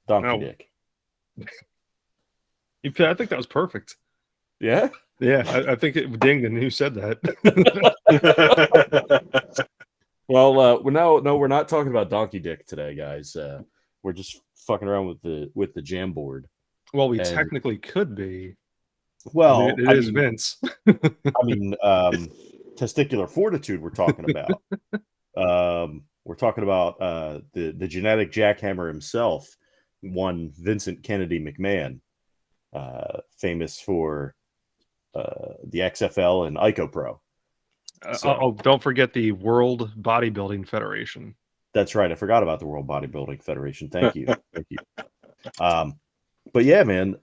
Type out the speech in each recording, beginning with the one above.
Donkey No, dick. I think that was perfect. Yeah. Yeah, I think it dinged and who said that. Well, we're not talking about donkey dick today, guys. We're just fucking around with the jam board. Well, we And technically could be. I mean, well, it I is mean, Vince. I mean, testicular fortitude. We're talking about. We're talking about the genetic jackhammer himself, one Vincent Kennedy McMahon, famous for the XFL and IcoPro. So Don't forget the World Bodybuilding Federation. that's right. I forgot about the World Bodybuilding Federation. Thank you, thank you. But yeah, man.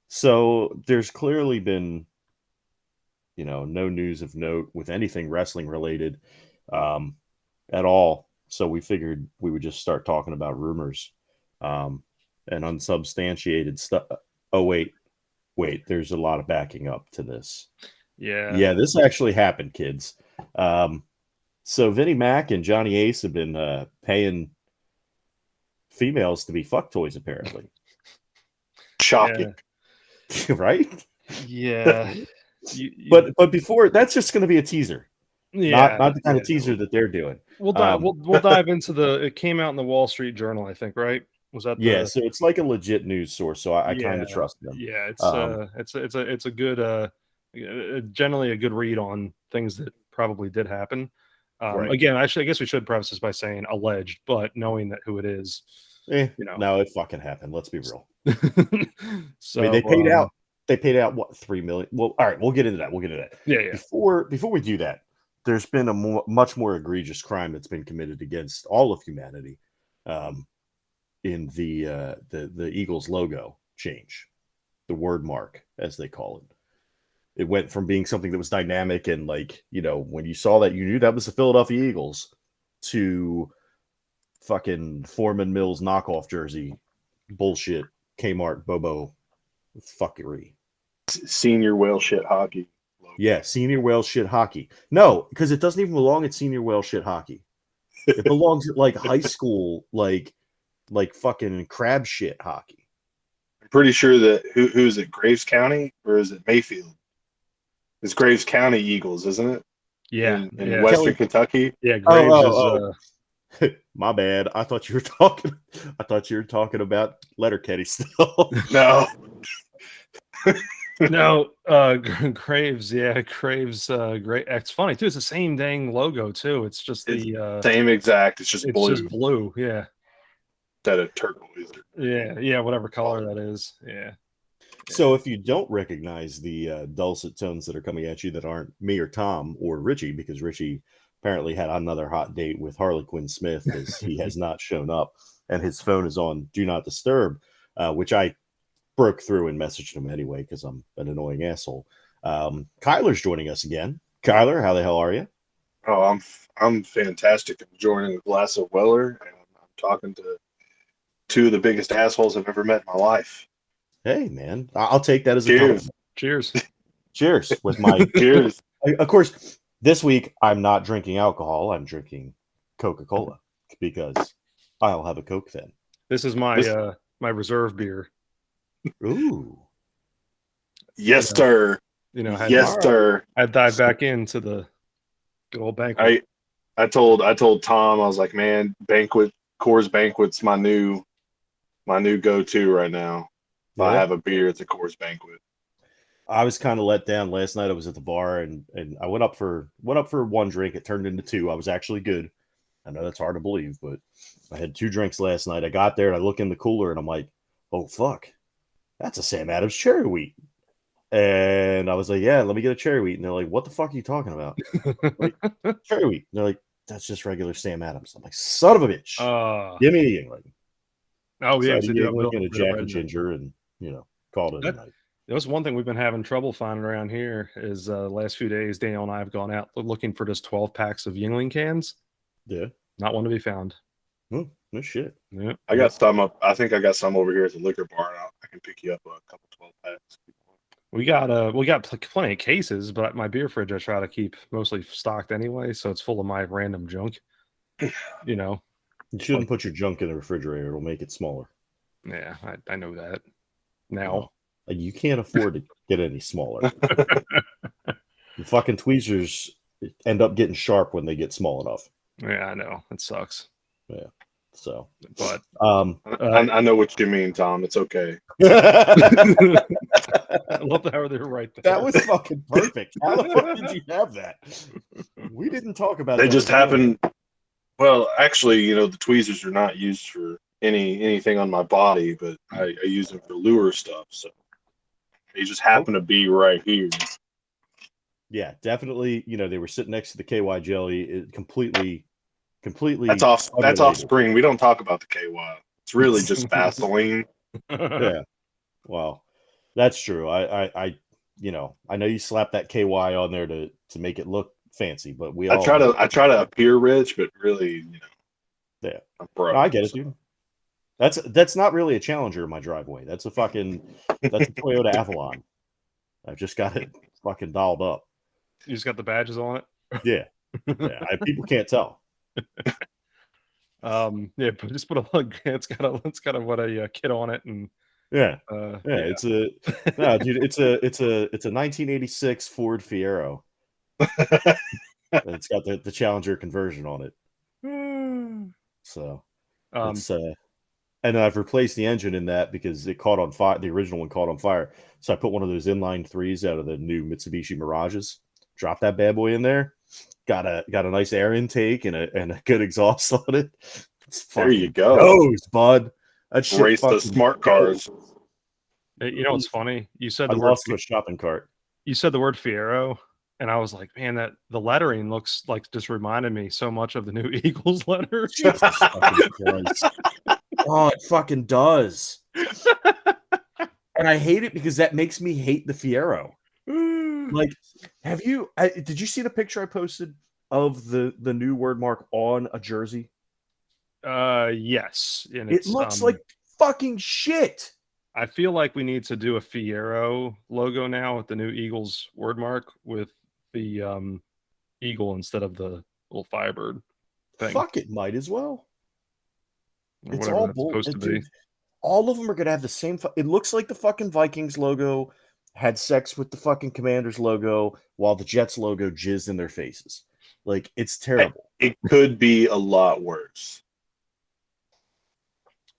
So there's clearly been, no news of note with anything wrestling related at all. So we figured we would just start talking about rumors and unsubstantiated stuff. Oh, wait, there's a lot of backing up to this. Yeah. Yeah, this actually happened, kids. So Vinnie Mac and Johnny Ace have been paying females to be fuck toys, apparently. Shocking. Right? Yeah. But before, that's just going to be a teaser. Yeah. Not the kind of teaser that they're doing. We'll dive into it came out in the Wall Street Journal, I think, right? Was that Yeah, so it's like a legit news source, so I kind of trust them. Yeah, it's a good generally a good read on things that probably did happen. Right. Again, actually, I guess we should preface this by saying alleged, but knowing that who it is, no, it fucking happened. Let's be real. So I mean, they paid out what, $3 million. Well, all right, we'll get into that. Yeah. Before we do that, there's been a much more egregious crime that's been committed against all of humanity, in the Eagles logo change, the word mark as they call it. It went from being something that was dynamic and when you saw that you knew that was the Philadelphia Eagles to fucking Foreman Mills knockoff jersey bullshit Kmart Bobo fuckery. Senior whale shit hockey. Yeah, senior whale shit hockey. No, because it doesn't even belong at senior whale shit hockey. It belongs at like high school, like fucking crab shit hockey. I'm pretty sure that who's it, Graves County or is it Mayfield? It's Graves County Eagles, isn't it? Yeah, in Western Kentucky. Yeah, Graves is. My bad. I thought you were talking about Letterkenny still. No. No, Graves. Yeah, Graves. Great. It's funny too. It's the same dang logo too. It's just the same exact. It's just blue. It's just blue. Yeah. That a turquoise. Yeah. Whatever color that is. Yeah. So if you don't recognize the dulcet tones that are coming at you that aren't me or Tom or Richie, because Richie apparently had another hot date with Harley Quinn Smith as he has not shown up and his phone is on Do Not Disturb, which I broke through and messaged him anyway because I'm an annoying asshole. Kyler's joining us again. Kyler, how the hell are you? Oh, I'm fantastic. I'm enjoying a glass of Weller and I'm talking to two of the biggest assholes I've ever met in my life. Hey, man. I'll take that as a compliment. Cheers. Cheers with my cheers. Of course, this week I'm not drinking alcohol. I'm drinking Coca-Cola because I'll have a Coke then. This is my my reserve beer. Ooh. Yes, sir. Yes, sir. I dive back into the good old banquet. I told Tom, I was like, man, Coors Banquet's my new go-to right now. If I have a beer, it's a Coors Banquet. I was kind of let down last night. I was at the bar and I went up for one drink. It turned into two. I was actually good. I know that's hard to believe, but I had 2 drinks last night. I got there and I look in the cooler and I'm like, oh fuck, that's a Sam Adams cherry wheat. And I was like, yeah, let me get a cherry wheat. And they're like, what the fuck are you talking about? Like, cherry wheat. And they're like, that's just regular Sam Adams. I'm like, son of a bitch. Give me the Yingling. Oh, yeah. So Yingling and a Jack and Ginger and, called it a night. That's one thing we've been having trouble finding around here is the last few days, Daniel and I have gone out looking for just 12 packs of Yingling cans. Yeah. Not one to be found. No shit. Yeah. I got some up. I think I got some over here at the liquor bar. I can pick you up a couple 12 packs. We got plenty of cases, but my beer fridge I try to keep mostly stocked anyway, so it's full of my random junk. You shouldn't put your junk in the refrigerator; it'll make it smaller. Yeah, I know that now. Well, you can't afford to get any smaller. The fucking tweezers end up getting sharp when they get small enough. Yeah, I know. It sucks. Yeah. So, But I know what you mean, Tom. It's okay. that I love how they're right there. was fucking perfect. How the fuck did you have that? We didn't talk about They that just before. happen. Well, actually, the tweezers are not used for anything on my body, but I use them for lure stuff. So they just happen to be right here. Yeah, definitely. They were sitting next to the KY jelly. It completely. That's off unrelated. spring. We don't talk about the KY. It's really just Vaseline. Yeah. Well, that's true. I know you slap that KY on there to make it look fancy, but I try to appear rich, but really, yeah. I'm broke. No, I get it, dude. That's not really a Challenger in my driveway. That's a Toyota Avalon. I've just got it fucking dialed up. You just got the badges on it. Yeah. People can't tell. Yeah, but just put a it's got a what a kit on it, and yeah. yeah. It's a no, dude. It's a 1986 Ford Fiero. It's got the Challenger conversion on it. So it's and I've replaced the engine in that because it caught on fire. The original one caught on fire, so I put one of those inline threes out of the new Mitsubishi Mirages. Dropped that bad boy in there. Got a nice air intake and a good exhaust on it. There you go. Goes, bud. That shit race the smart cars. You know what's funny? You said I lost to a shopping cart. You said the word Fiero, and I was like, man, that the lettering looks like just reminded me so much of the new Eagles letter. Jesus fucking Christ. Oh, it fucking does. And I hate it because that makes me hate the Fiero. Like, did you see the picture I posted of the new word mark on a jersey? Yes. And it looks like fucking shit. I feel like we need to do a Fiero logo now with the new Eagles word mark with the eagle instead of the little Firebird thing. Fuck it, might as well. Or it's all bullshit. All of them are gonna have the same. It looks like the fucking Vikings logo had sex with the fucking Commanders logo, while the Jets logo jizzed in their faces. Like, it's terrible. It could be a lot worse.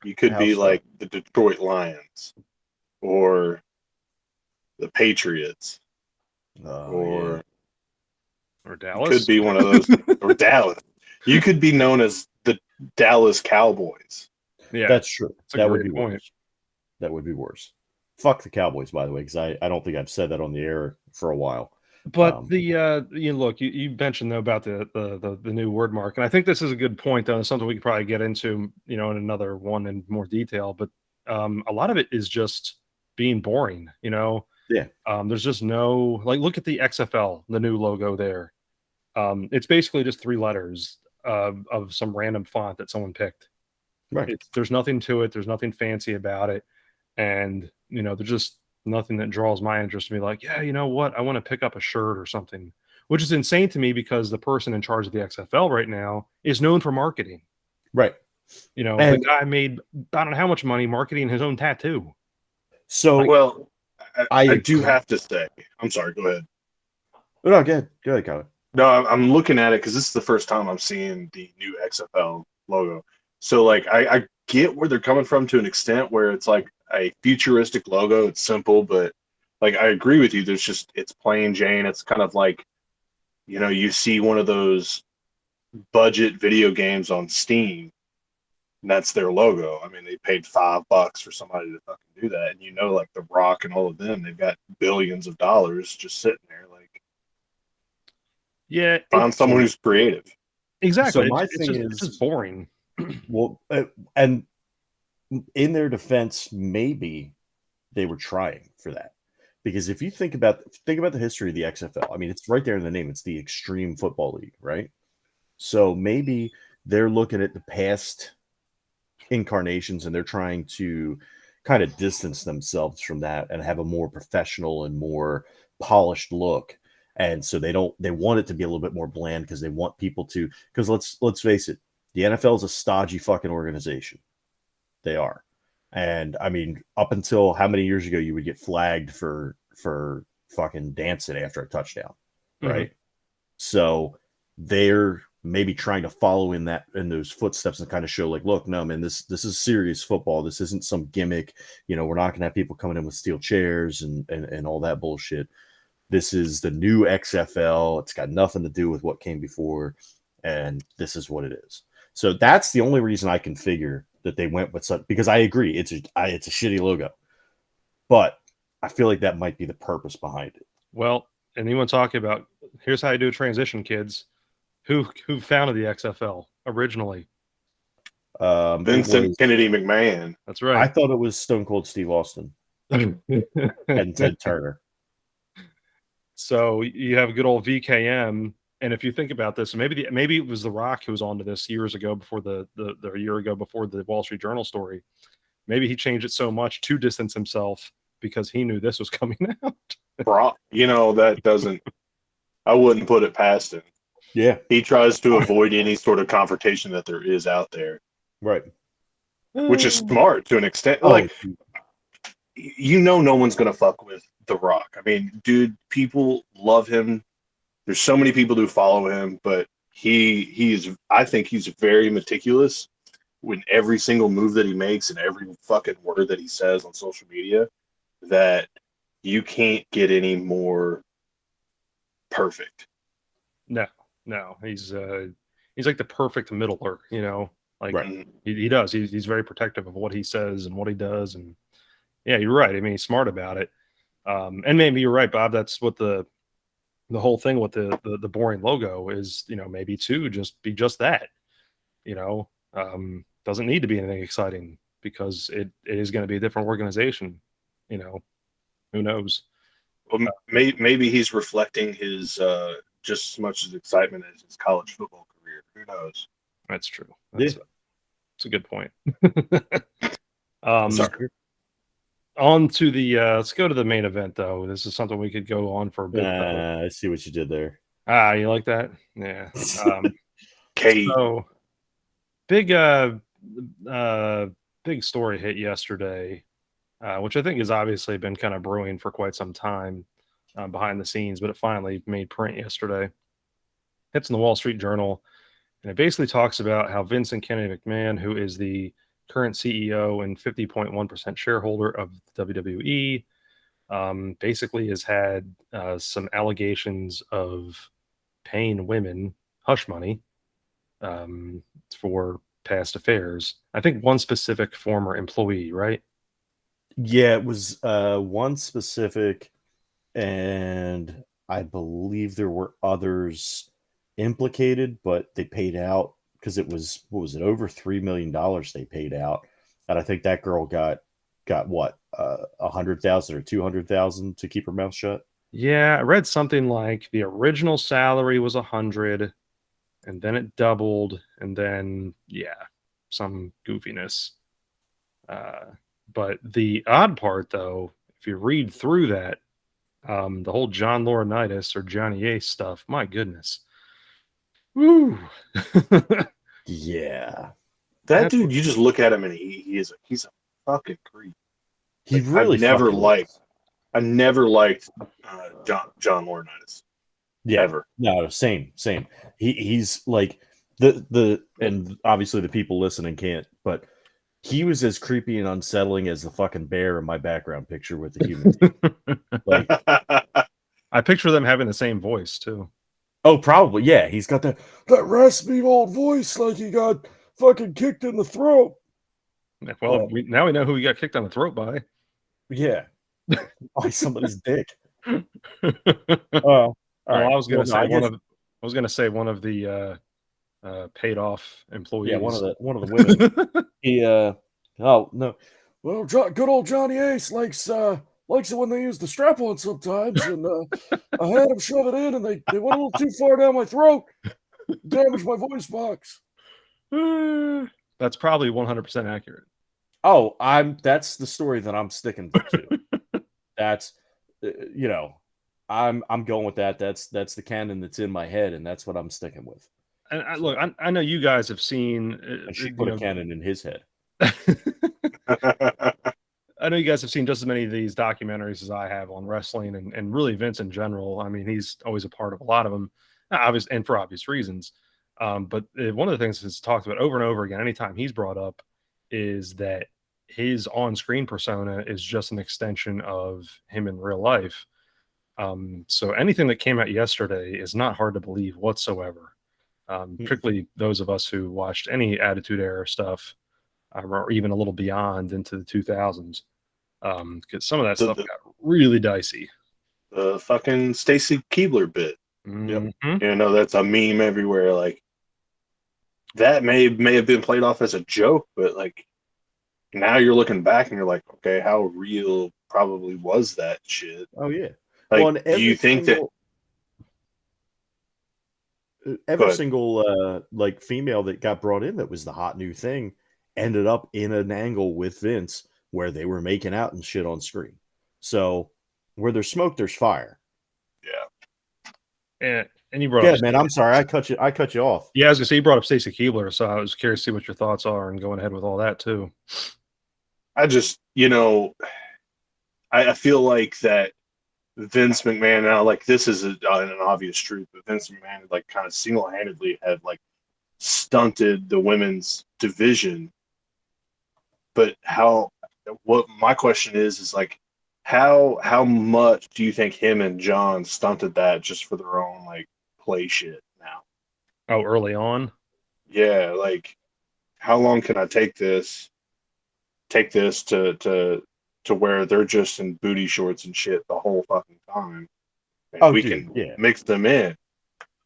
You could be like the Detroit Lions or the Patriots or Dallas. Could be one of those or Dallas. You could be known as the Dallas Cowboys. Yeah, that's true. That would be worse. That would be worse. Fuck the Cowboys, by the way, because I don't think I've said that on the air for a while. But look, you mentioned though about the new word mark, and I think this is a good point though. It's something we could probably get into, in another one in more detail. But a lot of it is just being boring. Yeah. There's just no look at the XFL, the new logo there. It's basically just 3 letters of some random font that someone picked. Right. There's nothing to it. There's nothing fancy about it, and there's just nothing that draws my interest to be like, yeah, you know what? I want to pick up a shirt or something, which is insane to me because the person in charge of the XFL right now is known for marketing. Right. The guy made, I don't know how much money marketing his own tattoo. So, I do have to say, I'm sorry, go ahead. No, go ahead, Kyle. No, I'm looking at it because this is the first time I'm seeing the new XFL logo. So, I get where they're coming from to an extent where it's like a futuristic logo. It's simple, but I agree with you. It's plain Jane. It's kind of like, you see one of those budget video games on Steam, and that's their logo. I mean, they paid $5 for somebody to fucking do that. And like The Rock and all of them, they've got billions of dollars just sitting there. Yeah. Find someone who's creative. Exactly. So my thing is it's just boring. Well, and in their defense, maybe they were trying for that, because if you think about the history of the XFL, I mean, it's right there in the name. It's the Extreme Football League, right? So maybe they're looking at the past incarnations and they're trying to kind of distance themselves from that and have a more professional and more polished look. And so they want it to be a little bit more bland because they want people to, because let's face it, the NFL is a stodgy fucking organization. They are. And I mean, up until how many years ago you would get flagged for fucking dancing after a touchdown, right? So they're maybe trying to follow in those footsteps and kind of show like, look, no, man, this is serious football. This isn't some gimmick. You know, we're not gonna have people coming in with steel chairs and all that bullshit. This is the new XFL. It's got nothing to do with what came before, and this is what it is. So that's the only reason I can figure that they went with such, because I agree it's a shitty logo, but I feel like that might be the purpose behind it. Well, and you want to talk about, here's how you do a transition, kids. Who founded the XFL originally? Vincent Kennedy McMahon. That's right. I thought it was Stone Cold Steve Austin and Ted Turner. So you have good old VKM, and if you think about this, maybe it was The Rock who was onto this years ago before the year ago before the Wall Street Journal story. Maybe he changed it so much to distance himself because he knew this was coming out. You know, that doesn't. I wouldn't put it past him. Yeah, he tries to avoid any sort of confrontation that there is out there, right? Which is smart to an extent. Like, you know, no one's gonna fuck with The Rock. I mean, dude, people love him. There's so many people who follow him, but he is. I think he's very meticulous in every single move that he makes and every fucking word that he says on social media. That you can't get any more perfect. No, he's like the perfect middler, you know. Like right. he does. He's very protective of what he says and what he does, and yeah, you're right. I mean, he's smart about it. And maybe you're right, Bob. That's what the whole thing with the boring logo is. You know, maybe to just be just that. You know, doesn't need to be anything exciting because it is going to be a different organization. You know, who knows? Well, maybe he's reflecting his just as much as excitement as his college football career. Who knows? That's true. That's a good point. Sorry. On to the let's go to the main event, though. This is something we could go on for a bit. I see what you did there. You like that? Yeah. So big story hit yesterday, which I think has obviously been kind of brewing for quite some time behind the scenes, but it finally made print yesterday. It's in the Wall Street Journal, and it basically talks about how Vincent Kennedy McMahon, who is the current CEO and 50.1% shareholder of WWE, basically has had some allegations of paying women hush money for past affairs. I think one specific former employee, right? Yeah, it was one specific, and I believe there were others implicated, but they paid out because it was, what was it, over $3 million they paid out, and I think that girl got what, 100,000 or 200,000 to keep her mouth shut. Yeah, I read something like the original salary was 100, and then it doubled, and then some goofiness. But the odd part, though, if you read through that, the whole John Laurinaitis or Johnny Ace stuff, my goodness. Woo. Yeah. That dude, you just look at him and he's a fucking creep. He really I never liked John Laurinaitis. Yeah. Ever. No, same. He's like and obviously the people listening can't, but he was as creepy and unsettling as the fucking bear in my background picture with the human. Like, I picture them having the same voice too. Oh, probably, yeah. He's got that raspy old voice, like he got fucking kicked in the throat. Well, now we know who he got kicked on the throat by. Yeah, by somebody's dick. Well, I was going to say one of the paid off employees. Yeah, one of the women. Oh no, well, good old Johnny Ace likes it when they use the strap on sometimes, and I had him shove it in, and they went a little too far down my throat, damaged my voice box. That's probably 100% accurate. Oh, that's the story that I'm sticking to. That's I'm going with that. That's the canon that's in my head, and that's what I'm sticking with. And look, I know you guys have seen. And she put a cannon in his head. know you guys have seen just as many of these documentaries as I have on wrestling and really Vince in general. I mean, he's always a part of a lot of them, obvious and for obvious reasons. But one of the things that's talked about over and over again, anytime he's brought up, is that his on-screen persona is just an extension of him in real life. So anything that came out yesterday is not hard to believe whatsoever. Particularly those of us who watched any Attitude Era stuff, or even a little beyond into the 2000s, because some of that stuff got really dicey. The fucking Stacy Keibler bit. Mm-hmm. You know, that's a meme everywhere. Like, that may have been played off as a joke, but like now you're looking back and you're like, okay, how real probably was that shit? Oh yeah. Like, Well, do you think that every single like female that got brought in that was the hot new thing ended up in an angle with Vince where they were making out and shit on screen? So where there's smoke, there's fire. Yeah. And you brought yeah, up, man. I'm sorry, I cut you off. Yeah, I was gonna say you brought up Stacy Keibler, so I was curious to see what your thoughts are and going ahead with all that too. I just, you know, I feel like that Vince McMahon, now, like, this is an obvious truth, but Vince McMahon, like, kind of single-handedly had, like, stunted the women's division. But what my question is like, how much do you think him and John stunted that just for their own, like, play shit now? Oh, early on? Yeah, like, how long can I take this to where they're just in booty shorts and shit the whole fucking time? And we can mix them in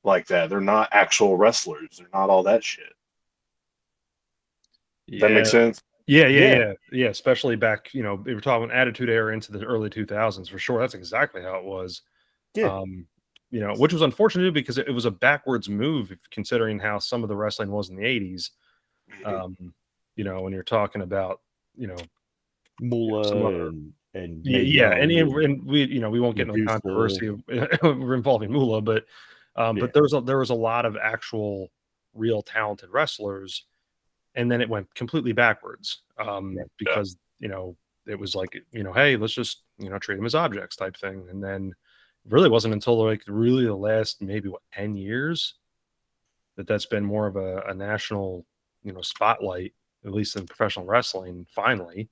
like that. They're not actual wrestlers. They're not all that shit. Yeah. That makes sense? Yeah. Especially back, we were talking Attitude Era into the early 2000s for sure. That's exactly how it was. Yeah. Which was unfortunate because it was a backwards move considering how some of the wrestling was in the 80s. Mm-hmm. When you're talking about, Moolah and we won't get into controversy involving Moolah, but there was a lot of actual real talented wrestlers, and then it went completely backwards because it was like, hey, let's just treat them as objects type thing, and then it really wasn't until like really the last maybe 10 years that's been more of a national spotlight, at least in professional wrestling, finally.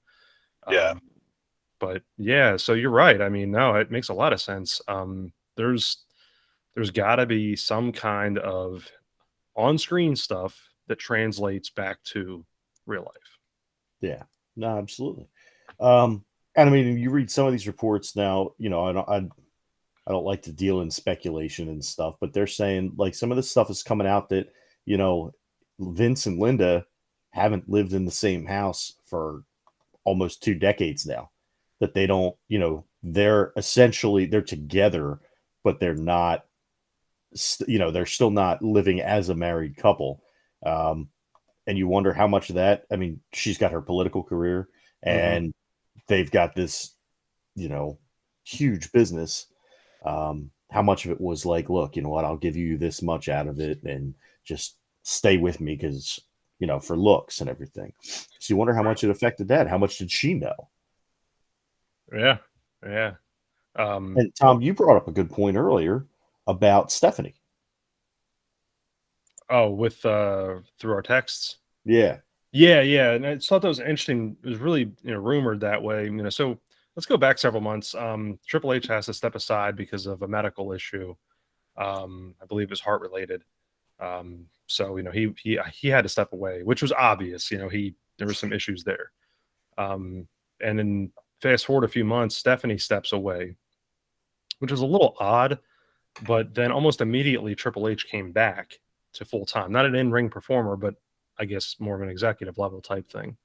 But yeah, so you're right. I mean, no, it makes a lot of sense. There's got to be some kind of on-screen stuff that translates back to real life. Yeah, no, absolutely. And I mean, you read some of these reports now. I don't like to deal in speculation and stuff, but they're saying like some of this stuff is coming out that Vince and Linda haven't lived in the same house for almost 2 decades now. That they don't, they're together, but they're not, they're still not living as a married couple. And you wonder how much of that, I mean, she's got her political career and they've got this, huge business. How much of it was like, look, you know what, I'll give you this much out of it and just stay with me because, for looks and everything. So you wonder how much it affected that. How much did she know? Yeah. And Tom, you brought up a good point earlier about Stephanie. Oh, with through our texts. Yeah. And I thought that was interesting. It was really rumored that way. So let's go back several months. Triple H has to step aside because of a medical issue. I believe it's heart related. So he had to step away, which was obvious. There were some issues there. And then fast forward a few months, Stephanie steps away, which was a little odd, but then almost immediately Triple H came back to full time, not an in-ring performer, but I guess more of an executive level type thing.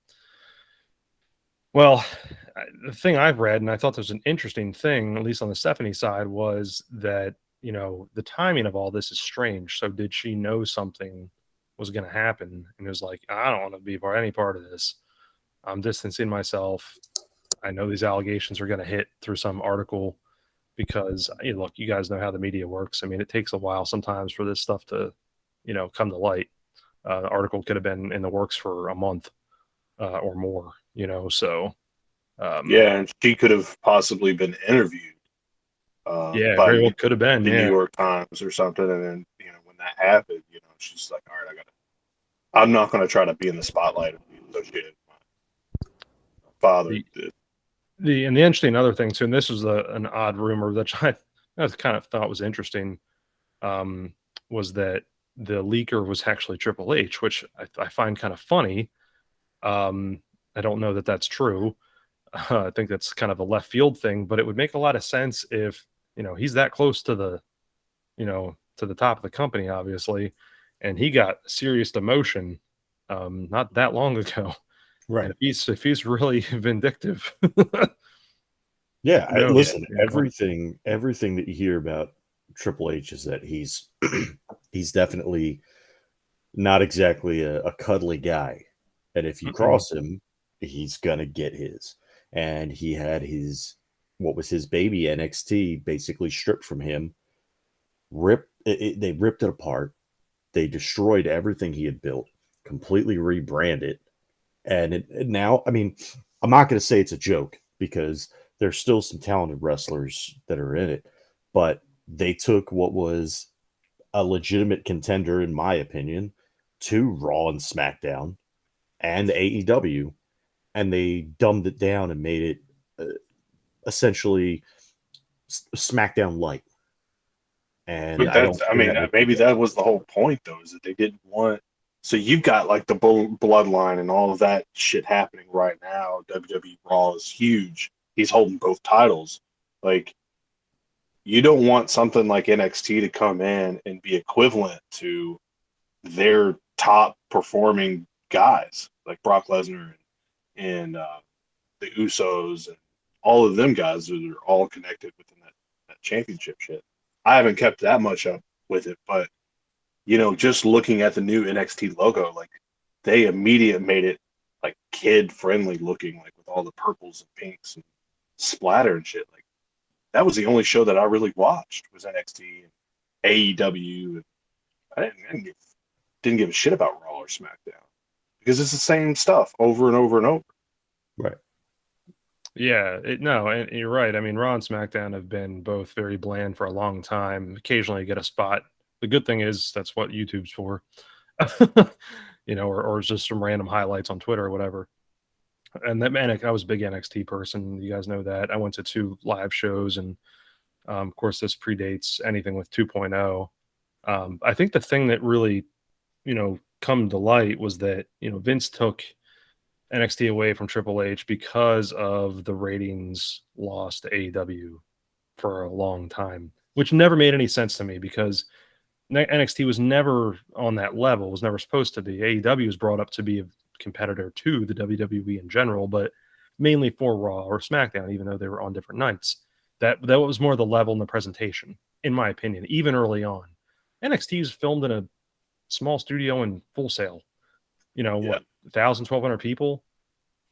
Well, the thing I've read, and I thought there was an interesting thing, at least on the Stephanie side, was that, the timing of all this is strange. So did she know something was going to happen? And it was like, I don't want to be any part of this. I'm distancing myself. I know these allegations are going to hit through some article because, look, you guys know how the media works. I mean, it takes a while sometimes for this stuff to, come to light. The article could have been in the works for a month or more, so Yeah, and she could have possibly been interviewed Yeah, by very well could have been. the New Yeah. York Times or something, and then when that happened, she's like, all right, I'm not going to try to be in the spotlight or be associated with my father. And the interesting other thing too, and this was an odd rumor that I kind of thought was interesting, was that the leaker was actually Triple H, which I find kind of funny. I don't know that that's true. I think that's kind of a left field thing, but it would make a lot of sense if he's that close to to the top of the company, obviously, and he got serious demotion not that long ago. Right. And if he's really vindictive. Yeah, No, listen, yeah. everything that you hear about Triple H is that he's he's definitely not exactly a cuddly guy. And if you cross him, he's gonna get his. And he had what was his baby NXT basically stripped from him. They ripped it apart. They destroyed everything he had built, completely rebranded. And now, I mean, I'm not going to say it's a joke because there's still some talented wrestlers that are in it, but they took what was a legitimate contender, in my opinion, to Raw and SmackDown and AEW, and they dumbed it down and made it essentially SmackDown light. And maybe that was the whole point, though, is that they didn't want. So you've got like the bloodline and all of that shit happening right now. WWE Raw is huge. He's holding both titles. Like, you don't want something like NXT to come in and be equivalent to their top performing guys, like Brock Lesnar and the Usos and all of them guys that are all connected within that championship shit. I haven't kept that much up with it, but just looking at the new NXT logo, like they immediately made it like kid friendly looking, like with all the purples and pinks and splatter and shit. Like that was the only show that I really watched was NXT and AEW. And I didn't give a shit about Raw or SmackDown because it's the same stuff over and over and over. Right. Yeah, and you're right. I mean, Raw and SmackDown have been both very bland for a long time. Occasionally, you get a spot. The good thing is that's what YouTube's for, or just some random highlights on Twitter or whatever. And I was a big NXT person. You guys know that. I went to 2 live shows, and of course, this predates anything with 2.0. I think the thing that really, come to light was that Vince took NXT away from Triple H because of the ratings loss to AEW for a long time, which never made any sense to me because NXT was never on that level, was never supposed to be. AEW was brought up to be a competitor to the WWE in general, but mainly for Raw or SmackDown, even though they were on different nights. That was more the level and the presentation, in my opinion, even early on. NXT was filmed in a small studio in Full Sail. What, 1,000, 1,200 people?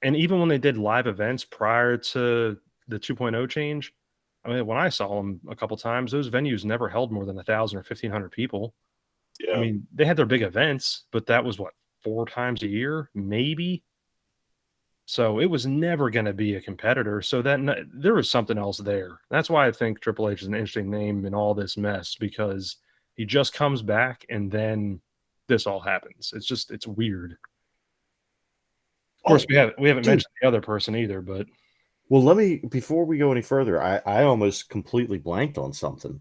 And even when they did live events prior to the 2.0 change, I mean, when I saw them a couple times, those venues never held more than 1,000 or 1,500 people. Yeah. I mean, they had their big events, but that was 4 times a year, maybe. So it was never going to be a competitor. So there was something else there. That's why I think Triple H is an interesting name in all this mess, because he just comes back and then this all happens. It's weird. Of course, we haven't mentioned the other person either, but well, before we go any further, I almost completely blanked on something.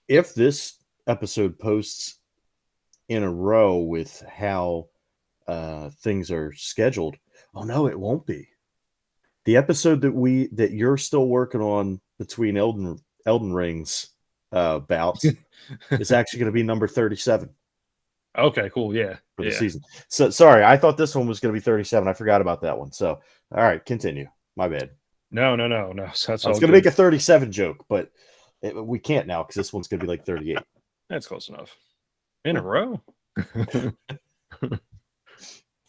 If this episode posts in a row with how things are scheduled, oh no, it won't be. The episode that you're still working on between Elden Ring's bouts is actually going to be number 37. Okay, cool. Yeah. For the season. So sorry, I thought this one was going to be 37. I forgot about that one. So, all right, continue. My bad. No. So that's all. I was going to make a 37 joke, but we can't now because this one's going to be like 38. That's close enough. In a row.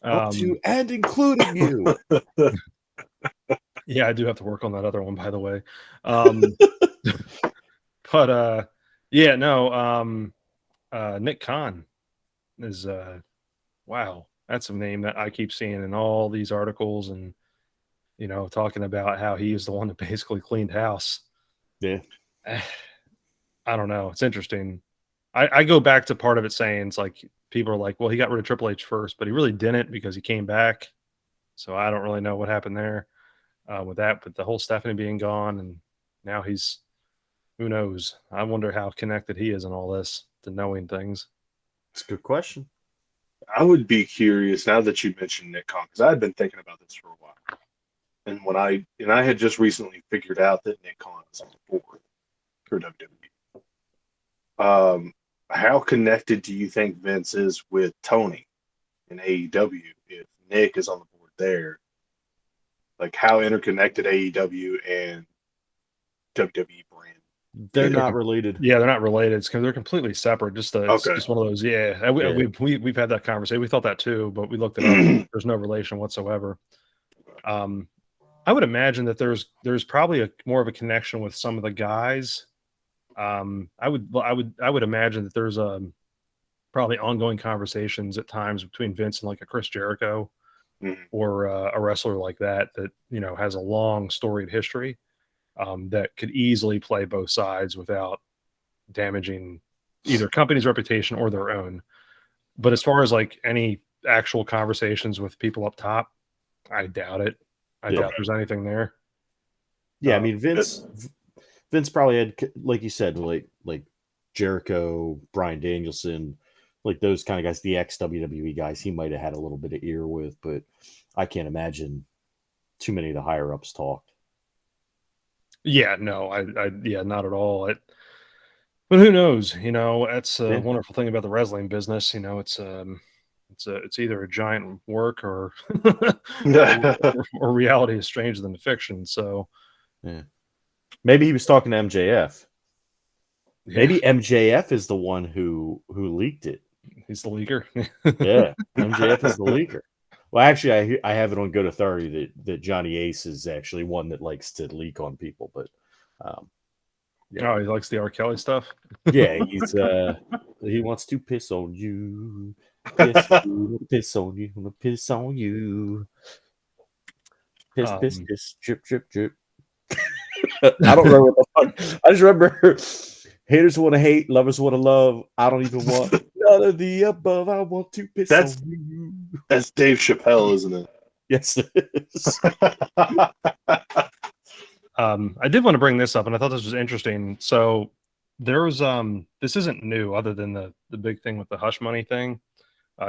Up to and including you. Yeah, I do have to work on that other one, by the way. But yeah, no. Nick Khan is wow, that's a name that I keep seeing in all these articles, and you know, talking about how he is the one that basically cleaned house. Yeah. I don't know. It's interesting. I go back to part of it saying it's like people are like, well, he got rid of Triple H first, but he really didn't because he came back. So I don't really know what happened there with that. But the whole Stephanie being gone and now he's, who knows? I wonder how connected he is in all this to knowing things. It's a good question. I would be curious now that you mentioned Nick Khan, because I had been thinking about this for a while. And I had just recently figured out that Nick Khan is on the board for WWE. How connected do you think Vince is with Tony in AEW if Nick is on the board there? Like how interconnected AEW and WWE brand? They're not related. Yeah, they're not related. It's because they're completely separate. It's Okay. just one of those. Yeah, we've had that conversation. We thought that too, but we looked it up. There's no relation whatsoever. I would imagine that there's probably more of a connection with some of the guys. I would imagine that there's probably ongoing conversations at times between Vince and like a Chris Jericho or a wrestler like that you know has a long storied history that could easily play both sides without damaging either company's reputation or their own. But as far as like any actual conversations with people up top, I doubt it. I doubt there's anything there. Yeah, I mean Vince probably had, like you said, like Jericho, Bryan Danielson, like those kind of guys, the ex WWE guys. He might have had a little bit of ear with, but I can't imagine too many of the higher ups talked. Yeah, no, yeah, not at all. But who knows? You know, that's a wonderful thing about the wrestling business. You know, it's either a giant work or or reality is stranger than the fiction. So, yeah, maybe he was talking to MJF. Yeah. Maybe MJF is the one who leaked it. He's the leaker. Yeah, MJF is the leaker. Well, actually, I have it on good authority that Johnny Ace is actually one that likes to leak on people. But yeah. Oh, he likes the R. Kelly stuff. Yeah, he wants to piss on you. Yes, piss on you. Piss on you. Piss, piss, piss. Drip, drip, drip. I don't remember what the fuck. I just remember haters want to hate, lovers want to love. I don't even want none of the above. I want to piss on you. That's Dave Chappelle, isn't it? Yes, it is. I did want to bring this up, and I thought this was interesting. So there was this isn't new, other than the big thing with the hush money thing.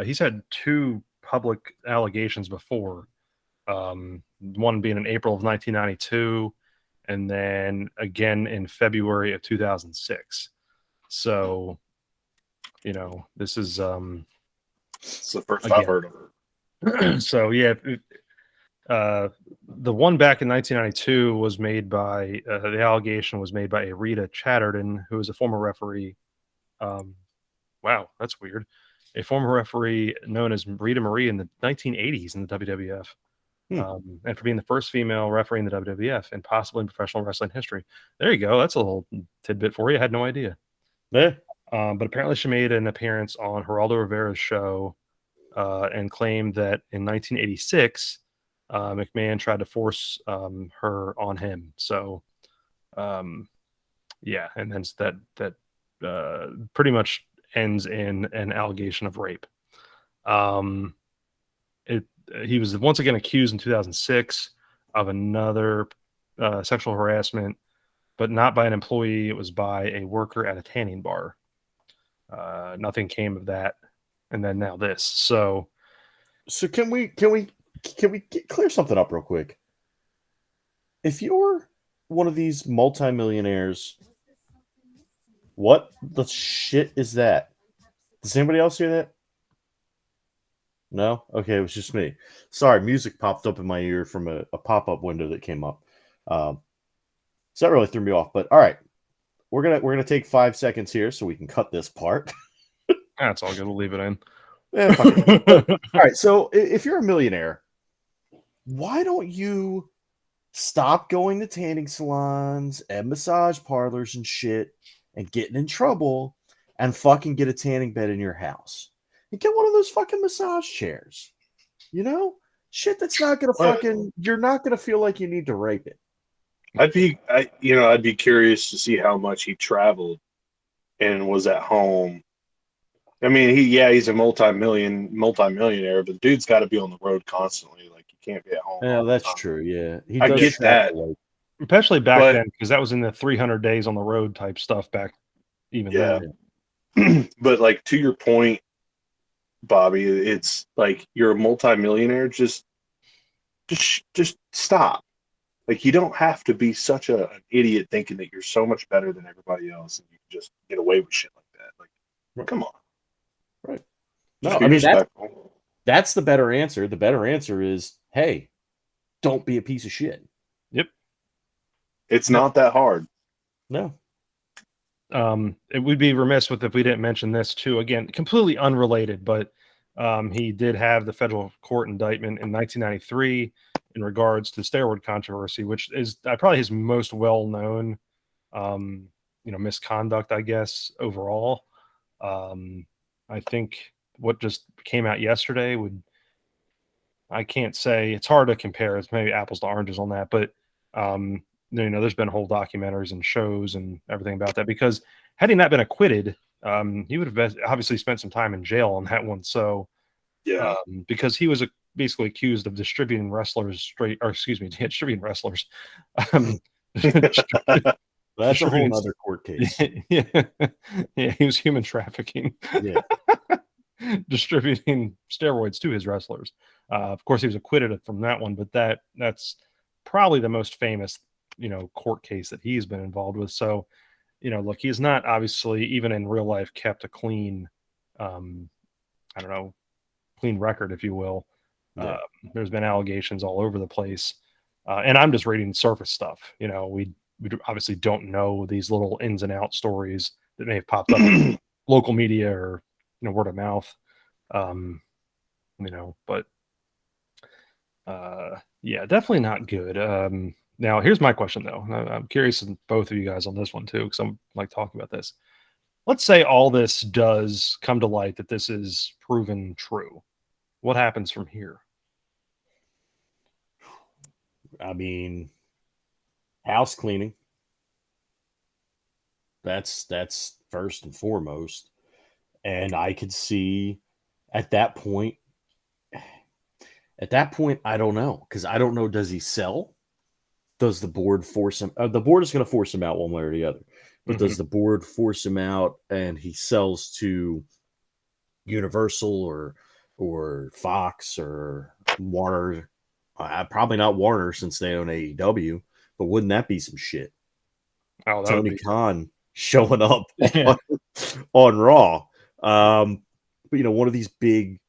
He's had two public allegations before. One being in April of 1992, and then again in February of 2006. So, you know, this is it's the first I've heard of it. So yeah, the one back in 1992 was made by the allegation was made by a Rita Chatterton, who was a former referee. Wow, that's weird. A former referee known as Rita Marie in the 1980s in the WWF. And for being the first female referee in the WWF and possibly in professional wrestling history. There you go. That's a little tidbit for you. I had no idea. Yeah. But apparently she made an appearance on Geraldo Rivera's show and claimed that in 1986, McMahon tried to force her on him. So, yeah, and hence that pretty much ends in an allegation of rape. He was once again accused in 2006 of another sexual harassment, but not by an employee. It was by a worker at a tanning bar. Nothing came of that, and then now this. So can we clear something up real quick? If you're one of these multimillionaires, what the shit is that? Does anybody else hear that? No? Okay, it was just me. Sorry, music popped up in my ear from a pop-up window that came up. So that really threw me off. But all right, we're gonna take 5 seconds here so we can cut this part. That's all good. We'll leave it in. Yeah, all right, so if you're a millionaire, why don't you stop going to tanning salons and massage parlors and shit and getting in trouble and fucking get a tanning bed in your house? And get one of those fucking massage chairs. You know? shit that's not gonna fucking. You're not gonna feel like you need to rape it. I'd be curious to see how much he traveled and was at home. I mean, he's a multimillionaire, but the dude's got to be on the road constantly. Like, you can't be at home. Yeah, all the that's time. true. Yeah, I get that. Especially back then, because that was in the 300 days on the road type stuff back even then. But like, to your point, Bobby, it's like you're a multimillionaire. Just stop. Like, you don't have to be such an idiot thinking that you're so much better than everybody else and you can just get away with shit like that. Like, come on. Right. Just No, I mean, respectful. that's the better answer. The better answer is, hey, don't be a piece of shit. Yep. It's not that hard. No. It would be remiss if we didn't mention this too. Again, completely unrelated, but he did have the federal court indictment in 1993 in regards to the steroid controversy, which is probably his most well-known, misconduct, I guess, overall. I think what just came out yesterday I can't say, it's hard to compare. It's maybe apples to oranges on that, but there's been whole documentaries and shows and everything about that, because had he not been acquitted, he would have obviously spent some time in jail on that one. So yeah, because he was basically accused of distributing distributing wrestlers. That's a whole other court case. Yeah, he was human trafficking. Yeah. Distributing steroids to his wrestlers. Of course, he was acquitted from that one, but that's probably the most famous, court case that he's been involved with. So, look, he's not obviously, even in real life, kept a clean, clean record, if you will. Yeah. There's been allegations all over the place, and I'm just reading surface stuff. We obviously don't know these little ins and out stories that may have popped up in local media or word of mouth. But yeah, definitely not good. Now here's my question though. I'm curious in both of you guys on this one too, because I'm like talking about this. Let's say all this does come to light, that this is proven true. What happens from here? I mean, house cleaning. That's first and foremost. And I could see at that point, I don't know. Because I don't know, does he sell? Does the board force him? The board is going to force him out one way or the other. But does the board force him out and he sells to Universal or Fox or Warner? Probably not Warner, since they own AEW. But wouldn't that be some shit? Oh, Tony Khan showing up on Raw. But one of these big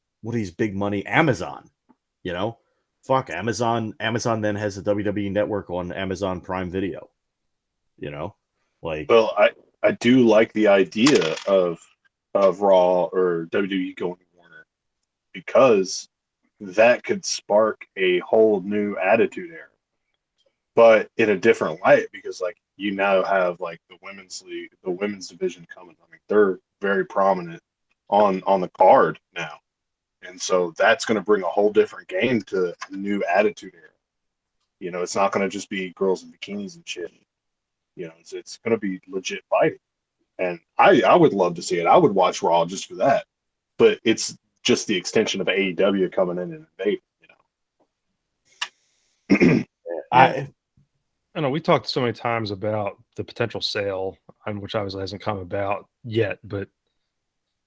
money, Amazon, fuck Amazon. Amazon then has the WWE network on Amazon Prime Video, well, I do like the idea of Raw or WWE going to Warner, because that could spark a whole new attitude era, but in a different light, because like you now have like the women's league, the women's division coming. I mean, they're very prominent on the card now, and so that's going to bring a whole different game to the new attitude era. It's not going to just be girls in bikinis and shit. It's going to be legit fighting, and I would love to see it. I would watch Raw just for that, but it's just the extension of AEW coming in and invading. I know we talked so many times about the potential sale, which obviously hasn't come about yet, but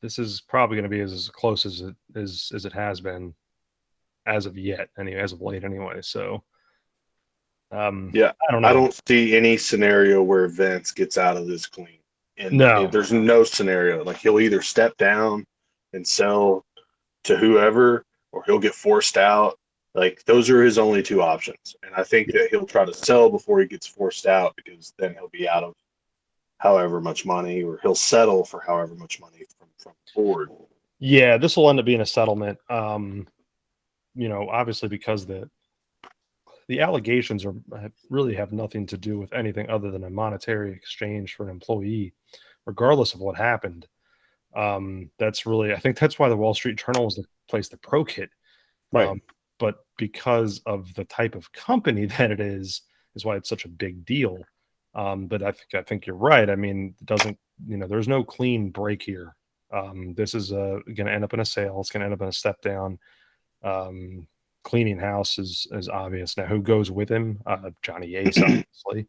this is probably going to be as close as it has been as of yet, as of late anyway. So, yeah, I don't know. I don't see any scenario where Vince gets out of this clean. And no, there's no scenario. Like, he'll either step down and sell to whoever, or he'll get forced out. Like, those are his only two options. And I think that he'll try to sell before he gets forced out, because then he'll be out of however much money, or he'll settle for however much money from the board. Yeah, this will end up being a settlement. Obviously, because the allegations really have nothing to do with anything other than a monetary exchange for an employee, regardless of what happened. I think that's why the Wall Street Journal was the place that broke it. Right. but because of the type of company that it is why it's such a big deal. But I think you're right. I mean, it doesn't, there's no clean break here. This is going to end up in a sale. It's going to end up in a step down. Cleaning house is obvious. Now, who goes with him? Johnny Ace, obviously.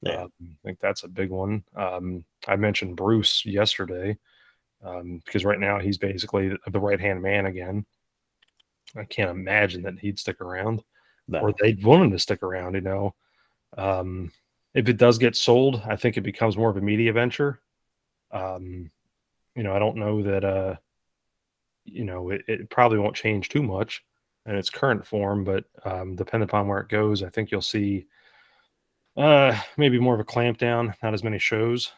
Yeah. I think that's a big one. I mentioned Bruce yesterday because right now he's basically the right-hand man again. I can't imagine that he'd stick around or No. they'd want him to stick around, If it does get sold, I think it becomes more of a media venture. I don't know that, it probably won't change too much in its current form, but depending upon where it goes, I think you'll see maybe more of a clampdown, not as many shows.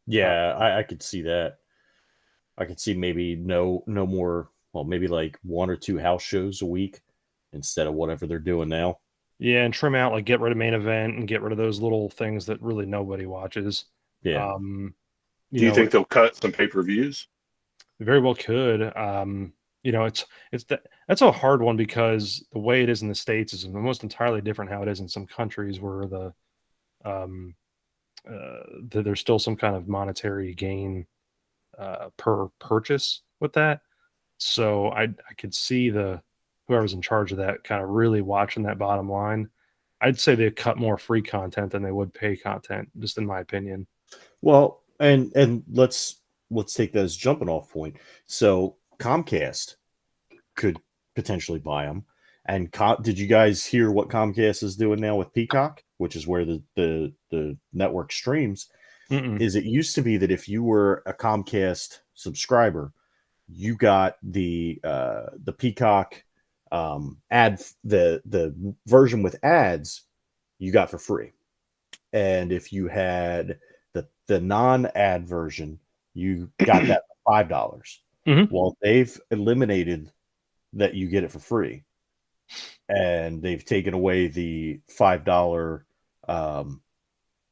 Yeah, I could see that. I could see maybe no more. Well, maybe like 1 or 2 house shows a week instead of whatever they're doing now. Yeah, and trim out, like get rid of main event and get rid of those little things that really nobody watches. Yeah. Do you think they'll cut some pay-per-views? Very well could. That's a hard one because the way it is in the States is almost entirely different how it is in some countries where there's still some kind of monetary gain per purchase with that. So I could see whoever's in charge of that kind of really watching that bottom line. I'd say they cut more free content than they would pay content, just in my opinion. Well, and let's take that as a jumping off point. So Comcast could potentially buy them. And did you guys hear what Comcast is doing now with Peacock, which is where the network streams? Mm-mm. Is it used to be that if you were a Comcast subscriber, you got the Peacock ad, the version with ads you got for free, and if you had the non-ad version, you got that for $5. Mm-hmm. Well, they've eliminated that you get it for free, and they've taken away the $5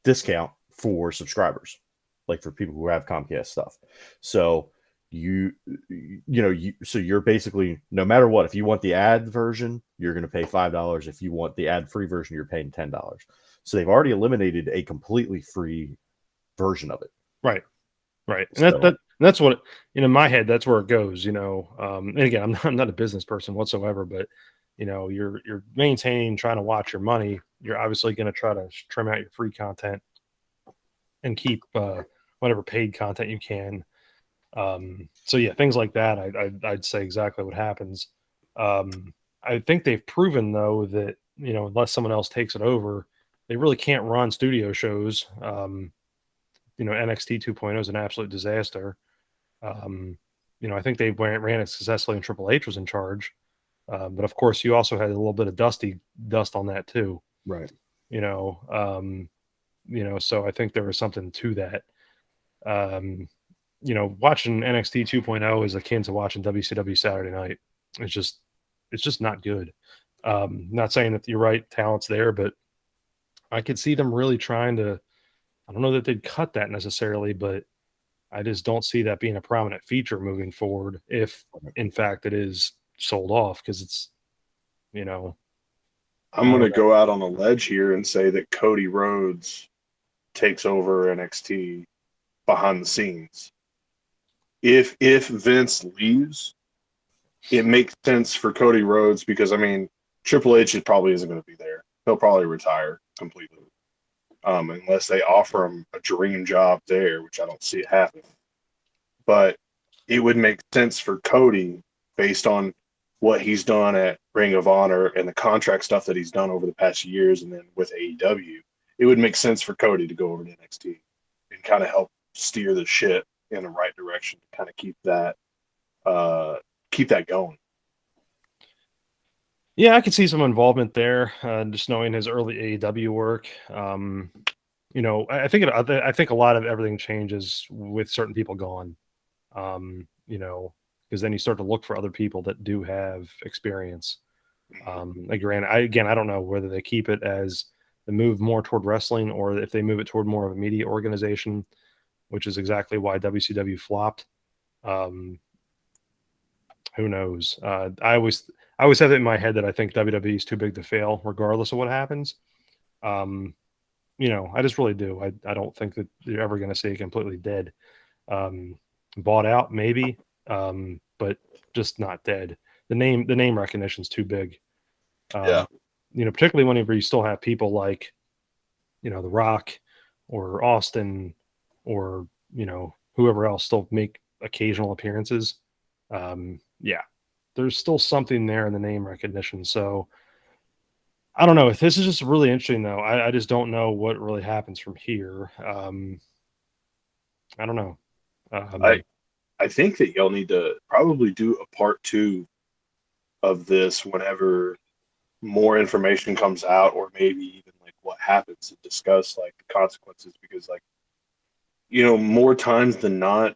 discount for subscribers, like for people who have Comcast stuff. So so you're basically, no matter what, if you want the ad version, you're going to pay $5. If you want the ad free version, you're paying $10. So they've already eliminated a completely free version of it. Right. And that's what, in my head, that's where it goes, and again, I'm not a business person whatsoever, but you're maintaining, trying to watch your money. You're obviously going to try to trim out your free content and keep whatever paid content you can. So yeah, things like that, I'd say exactly what happens. I think they've proven though that, unless someone else takes it over, they really can't run studio shows. NXT 2.0 is an absolute disaster. I think they ran it successfully and Triple H was in charge. But of course you also had a little bit of dust on that too. Right. So I think there was something to that. Watching NXT 2.0 is akin to watching WCW Saturday Night. It's just not good. Not saying that you're right, talent's there, but I could see them really trying to, I don't know that they'd cut that necessarily, but I just don't see that being a prominent feature moving forward if, in fact, it is sold off, because it's, I'm going to go out on a ledge here and say that Cody Rhodes takes over NXT behind the scenes. If Vince leaves, it makes sense for Cody Rhodes because, Triple H probably isn't going to be there. He'll probably retire completely. Unless they offer him a dream job there, which I don't see it happening. But it would make sense for Cody, based on what he's done at Ring of Honor and the contract stuff that he's done over the past years, and then with AEW, it would make sense for Cody to go over to NXT and kind of help steer the ship in the right direction to kind of keep that going. Yeah, I could see some involvement there, just knowing his early AEW work. I think a lot of everything changes with certain people gone. Because then you start to look for other people that do have experience. Again, I don't know whether they keep it as the move more toward wrestling or if they move it toward more of a media organization, which is exactly why WCW flopped. who knows? I always have it in my head that I think WWE is too big to fail, regardless of what happens. I just really do. I don't think that you're ever going to see it completely dead. Bought out, maybe, but just not dead. The name recognition is too big. Yeah. Particularly whenever you still have people like, The Rock or Austin or, whoever else still make occasional appearances. There's still something there in the name recognition. So I don't know. If this is just really interesting, though. I just don't know what really happens from here. I don't know. I think that y'all need to probably do a part 2 of this whenever more information comes out, or maybe even like what happens, and discuss like the consequences, because like, more times than not,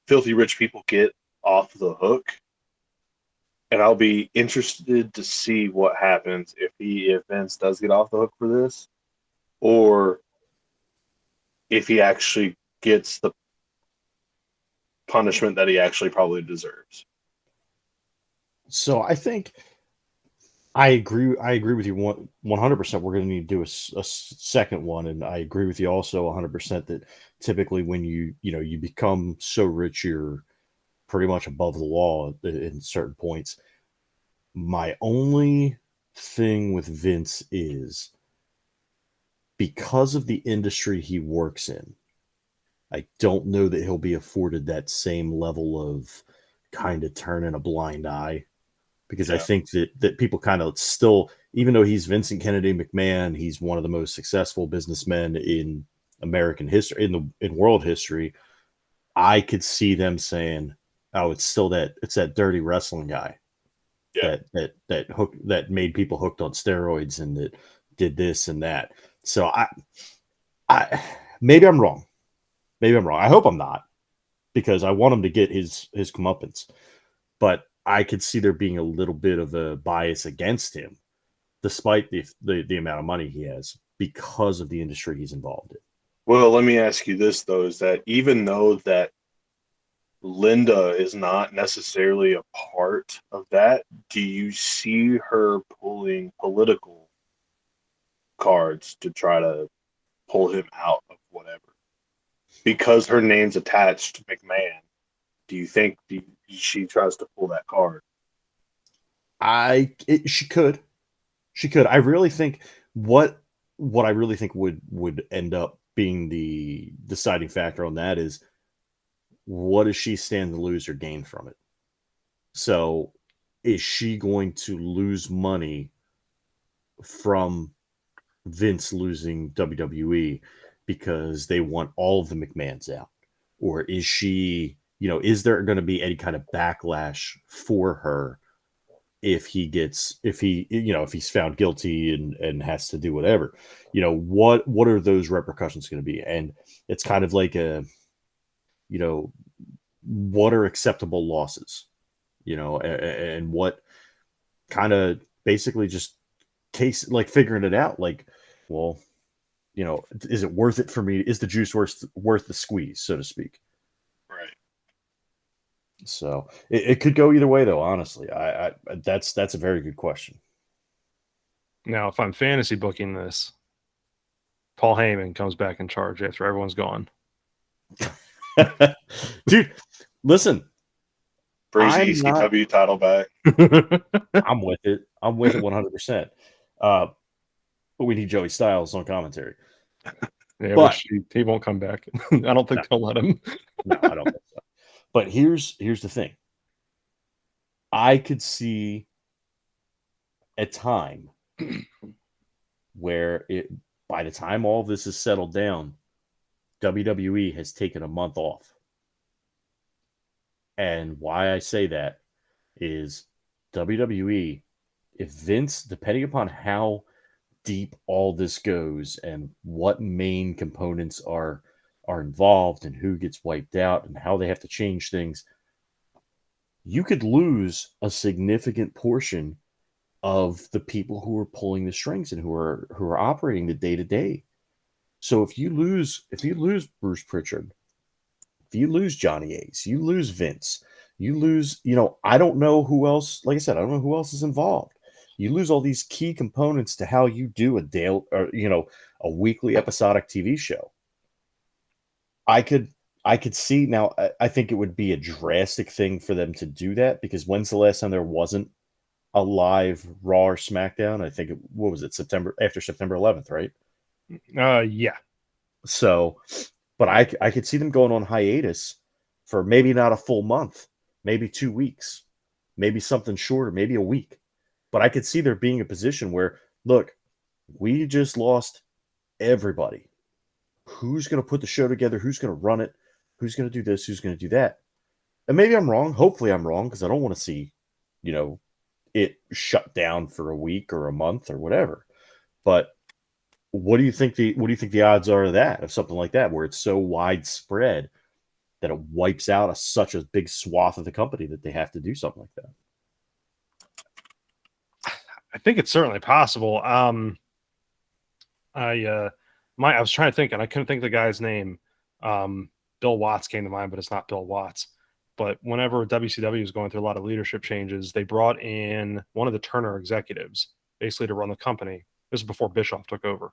filthy rich people get off the hook. And I'll be interested to see what happens if Vince does get off the hook for this, or if he actually gets the punishment that he actually probably deserves. So I think I agree with you 100%. We're going to need to do a second one, and I agree with you also 100% that typically when you become so rich, you're pretty much above the law in certain points. My only thing with Vince is, because of the industry he works in, I don't know that he'll be afforded that same level of kind of turning a blind eye, because I think that people kind of still, even though he's Vincent Kennedy McMahon, he's one of the most successful businessmen in American history, in world history. I could see them saying, "Oh, it's that dirty wrestling guy that made people hooked on steroids and that did this and that." So I maybe I'm wrong. I hope I'm not, because I want him to get his comeuppance. But I could see there being a little bit of a bias against him, despite the amount of money he has, because of the industry he's involved in. Well, let me ask you this, though, is that even though that Linda is not necessarily a part of that, do you see her pulling political cards to try to pull him out of whatever? Because her name's attached to McMahon, do you think she tries to pull that card? She could. I really think what I really think would end up being the deciding factor on that is, what does she stand to lose or gain from it? So is she going to lose money from Vince losing WWE because they want all of the McMahons out? Or is she, is there going to be any kind of backlash for her if he's found guilty and has to do whatever? What are those repercussions going to be? And it's kind of like what are acceptable losses, and what kind of basically just figuring it out. Like, well, is it worth it for me? Is the juice worth the squeeze, so to speak? Right. So it could go either way, though. Honestly, that's a very good question. Now, if I'm fantasy booking this, Paul Heyman comes back in charge after everyone's gone. Dude, listen. Brings the ECW title back. I'm with it. 100%. But we need Joey Styles on commentary. Yeah, but he won't come back. I don't think they'll let him. No, I don't think so. But here's the thing. I could see a time where by the time all this is settled down, WWE has taken a month off. And why I say that is, WWE, if Vince, depending upon how deep all this goes and what main components are involved and who gets wiped out and how they have to change things, you could lose a significant portion of the people who are pulling the strings and who are operating the day to day. So if you lose Bruce Pritchard, if you lose Johnny Ace, you lose Vince, You lose, I don't know who else, like I said, I don't know who else is involved. You lose all these key components to how you do a daily or, a weekly episodic TV show. I could see now. I think it would be a drastic thing for them to do that, because when's the last time there wasn't a live Raw or SmackDown? I think what was it, after September 11th, right? Yeah. So, but I could see them going on hiatus for maybe not a full month, maybe 2 weeks, maybe something shorter, maybe a week. But I could see there being a position where, look, we just lost everybody. Who's going to put the show together? Who's going to run it? Who's going to do this? Who's going to do that? And maybe I'm wrong. Hopefully I'm wrong, because I don't want to see, it shut down for a week or a month or whatever. But what do you think the odds are of something like that, where it's so widespread that it wipes out such a big swath of the company that they have to do something like that? I think it's certainly possible. I was trying to think, and I couldn't think of the guy's name. Bill Watts came to mind, but it's not Bill Watts. But whenever WCW was going through a lot of leadership changes, they brought in one of the Turner executives basically to run the company. This is before Bischoff took over.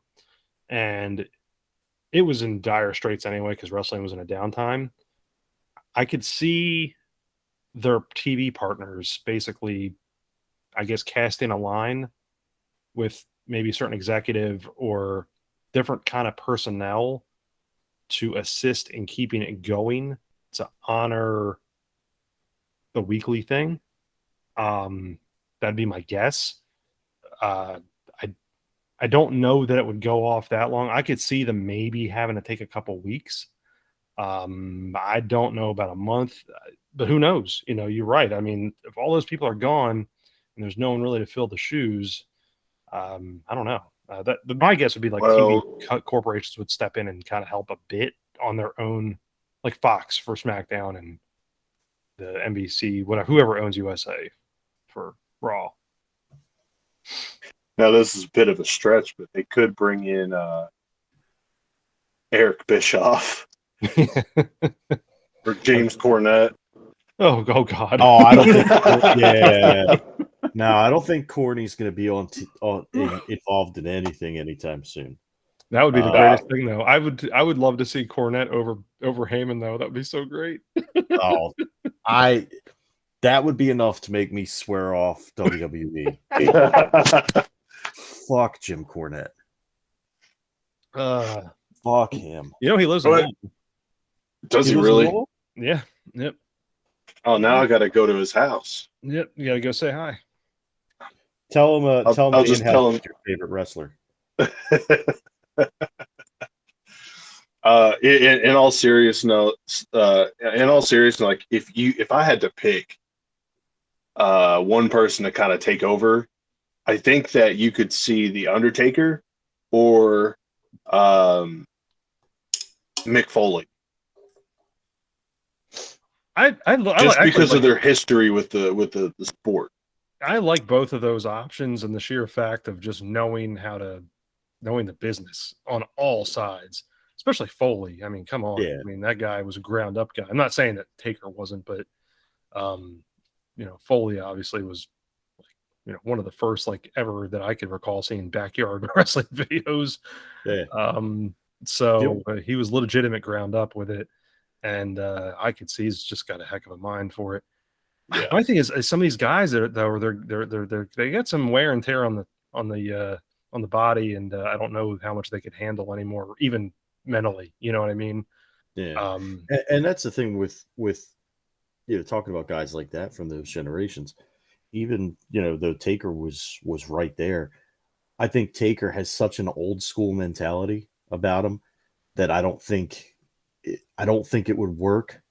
And it was in dire straits anyway, because wrestling was in a downtime. I could see their TV partners basically, I guess, casting a line with maybe a certain executive or different kind of personnel to assist in keeping it going, to honor the weekly thing. That'd be my guess. I don't know that it would go off that long. I could see them maybe having to take a couple weeks. I don't know about a month, but who knows? You're right. I mean, if all those people are gone and there's no one really to fill the shoes, I don't know. My guess would be like TV corporations would step in and kind of help a bit on their own, like Fox for SmackDown and the NBC, whatever, whoever owns USA for Raw. Now, this is a bit of a stretch, but they could bring in Eric Bischoff or James Cornette. Oh God! Oh, I don't think. Yeah, no, I don't think Corny's going to be involved in anything anytime soon. That would be the greatest thing, though. I would love to see Cornette over Heyman, though. That would be so great. That would be enough to make me swear off WWE. Fuck Jim Cornette. Fuck him. He lives in Lowell. Does he really? Yeah. Yep. Oh, now I got to go to his house. Yep. You got to go say hi. Tell him. I'll just tell him your favorite wrestler. In all seriousness, like if I had to pick one person to kind of take over, I think that you could see the Undertaker or Mick Foley. Just because of their history with the sport. I like both of those options, and the sheer fact of just knowing the business on all sides, especially Foley. I mean, come on. Yeah. I mean, that guy was a ground up guy. I'm not saying that Taker wasn't, but Foley obviously was one of the first ever that I could recall seeing backyard wrestling videos. Yeah. He was legitimate ground up with it. And I could see he's just got a heck of a mind for it. Yeah. My thing is some of these guys they got some wear and tear on the body, and I don't know how much they could handle anymore, even mentally. You know what I mean? Yeah. And that's the thing with talking about guys like that from those generations. Even though Taker was right there, I think Taker has such an old school mentality about him that I don't think it would work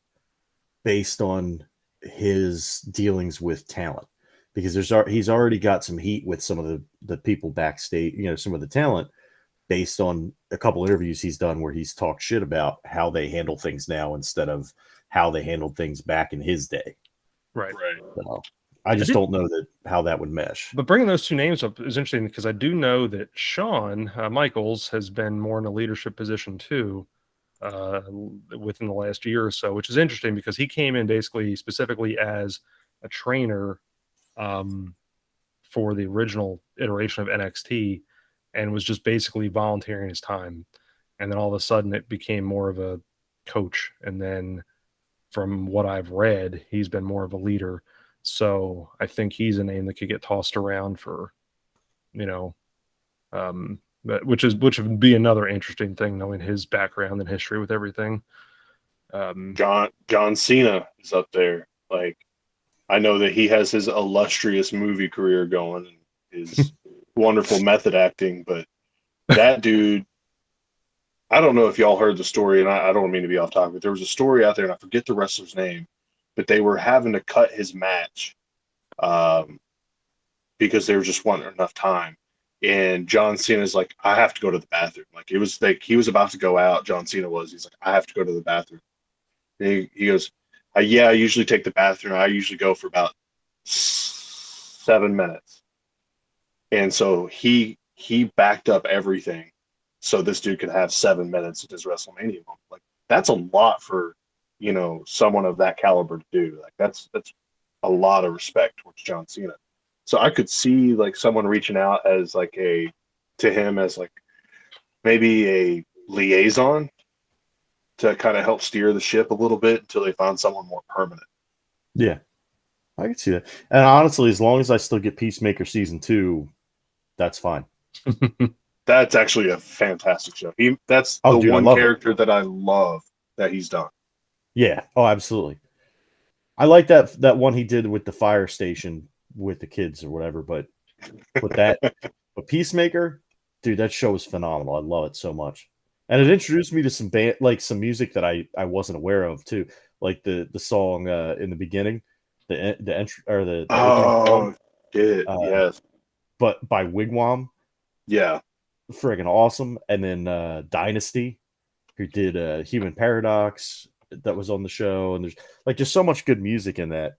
based on his dealings with talent, because he's already got some heat with some of the people backstage, some of the talent, based on a couple interviews he's done where he's talked shit about how they handle things now instead of how they handled things back in his day. Right. So I just don't know how that would mesh. But bringing those two names up is interesting, because I do know that Shawn Michaels has been more in a leadership position too. within the last year or so, which is interesting because he came in basically specifically as a trainer for the original iteration of NXT and was just basically volunteering his time. And then all of a sudden it became more of a coach. And then from what I've read, he's been more of a leader. So I think he's a name that could get tossed around for, which would be another interesting thing, knowing his background and history with everything. John Cena is up there. Like, I know that he has his illustrious movie career going and his wonderful method acting, but that dude, I don't know if y'all heard the story, and I don't mean to be off topic. There was a story out there, and I forget the wrestler's name, but they were having to cut his match because there just wasn't enough time. And John Cena's like, I have to go to the bathroom. Like, it was like he was about to go out. John Cena was. He's like, I have to go to the bathroom. And he goes, yeah, I usually take the bathroom. I usually go for about 7 minutes. And so he backed up everything so this dude could have 7 minutes at his WrestleMania moment. Like, that's a lot for, someone of that caliber to do. Like, that's a lot of respect towards John Cena. So I could see like someone reaching out as like to him as like maybe a liaison to kind of help steer the ship a little bit until they find someone more permanent. Yeah, I can see that. And honestly, as long as I still get Peacemaker season 2, that's fine. That's actually a fantastic show. That's the one character that I love that he's done. Yeah. Oh, absolutely. I like that one he did with the fire station with the kids or whatever, but Peacemaker, dude, that show is phenomenal. I love it so much. And it introduced me to some music that I wasn't aware of too. Like the song in the beginning, the entry or the song. Yes. But by Wigwam. Yeah. Friggin' awesome. And then Dynasty, who did Human Paradox, that was on the show, and there's like just so much good music in that.